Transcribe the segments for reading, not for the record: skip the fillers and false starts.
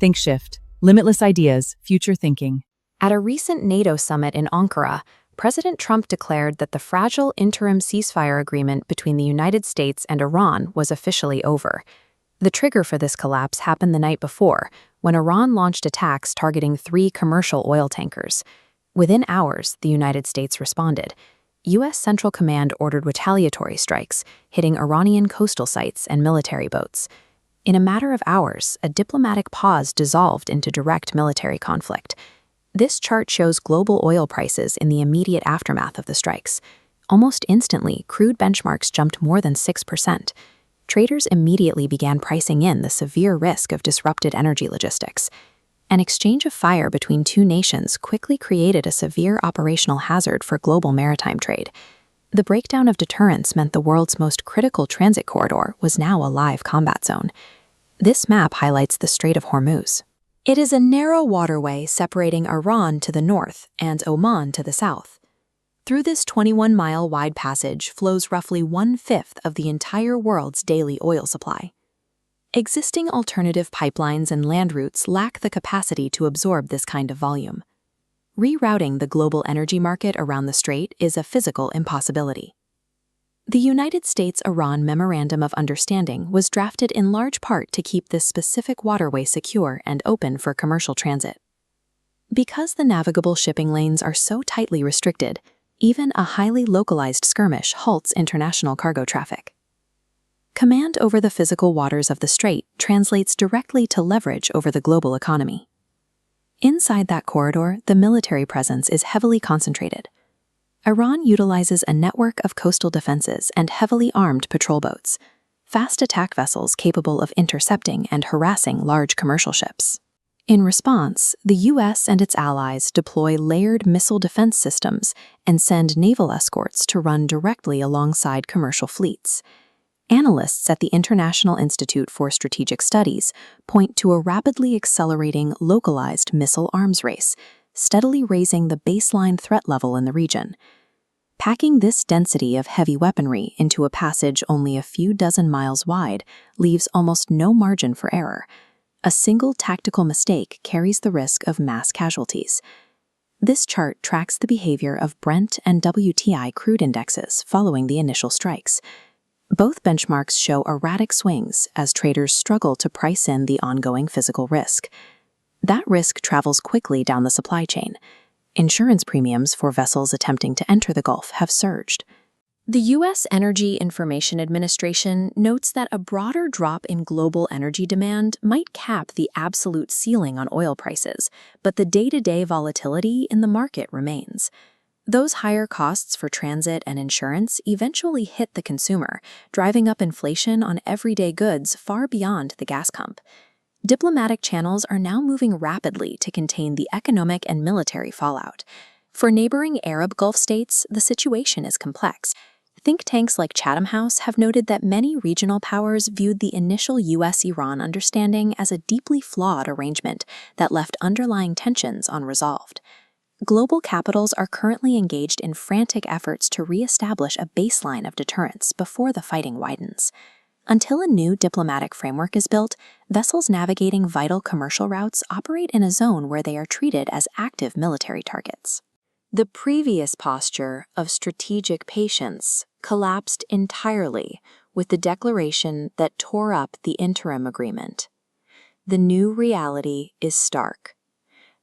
Think Shift. Limitless ideas, future thinking. At a recent NATO summit in Ankara, President Trump declared that the fragile interim ceasefire agreement between the United States and Iran was officially over. The trigger for this collapse happened the night before, when Iran launched attacks targeting 3 commercial oil tankers. Within hours, the United States responded. U.S. Central Command ordered retaliatory strikes, hitting Iranian coastal sites and military boats. In a matter of hours, a diplomatic pause dissolved into direct military conflict. This chart shows global oil prices in the immediate aftermath of the strikes. Almost instantly, crude benchmarks jumped more than 6%. Traders immediately began pricing in the severe risk of disrupted energy logistics. An exchange of fire between 2 nations quickly created a severe operational hazard for global maritime trade. The breakdown of deterrence meant the world's most critical transit corridor was now a live combat zone. This map highlights the Strait of Hormuz. It is a narrow waterway separating Iran to the north and Oman to the south. Through this 21-mile wide passage flows roughly 1/5 of the entire world's daily oil supply. Existing alternative pipelines and land routes lack the capacity to absorb this kind of volume. Rerouting the global energy market around the strait is a physical impossibility. The United States-Iran Memorandum of Understanding was drafted in large part to keep this specific waterway secure and open for commercial transit. Because the navigable shipping lanes are so tightly restricted, even a highly localized skirmish halts international cargo traffic. Command over the physical waters of the strait translates directly to leverage over the global economy. Inside that corridor, the military presence is heavily concentrated. Iran utilizes a network of coastal defenses and heavily armed patrol boats, fast attack vessels capable of intercepting and harassing large commercial ships. In response, the U.S. and its allies deploy layered missile defense systems and send naval escorts to run directly alongside commercial fleets. Analysts at the International Institute for Strategic Studies point to a rapidly accelerating localized missile arms race, steadily raising the baseline threat level in the region. Packing this density of heavy weaponry into a passage only a few dozen miles wide leaves almost no margin for error. A single tactical mistake carries the risk of mass casualties. This chart tracks the behavior of Brent and WTI crude indexes following the initial strikes. Both benchmarks show erratic swings as traders struggle to price in the ongoing physical risk. That risk travels quickly down the supply chain. Insurance premiums for vessels attempting to enter the Gulf have surged. The U.S. Energy Information Administration notes that a broader drop in global energy demand might cap the absolute ceiling on oil prices, but the day-to-day volatility in the market remains. Those higher costs for transit and insurance eventually hit the consumer, driving up inflation on everyday goods far beyond the gas pump. Diplomatic channels are now moving rapidly to contain the economic and military fallout. For neighboring Arab Gulf states, the situation is complex. Think tanks like Chatham House have noted that many regional powers viewed the initial U.S.-Iran understanding as a deeply flawed arrangement that left underlying tensions unresolved. Global capitals are currently engaged in frantic efforts to re-establish a baseline of deterrence before the fighting widens. Until a new diplomatic framework is built, vessels navigating vital commercial routes operate in a zone where they are treated as active military targets. The previous posture of strategic patience collapsed entirely with the declaration that tore up the interim agreement. The new reality is stark.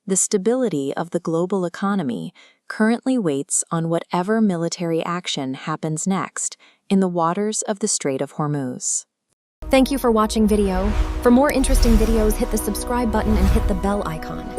The stability of the global economy currently waits on whatever military action happens next in the waters of the Strait of Hormuz. Thank you for watching video. For more interesting videos, hit the subscribe button and hit the bell icon.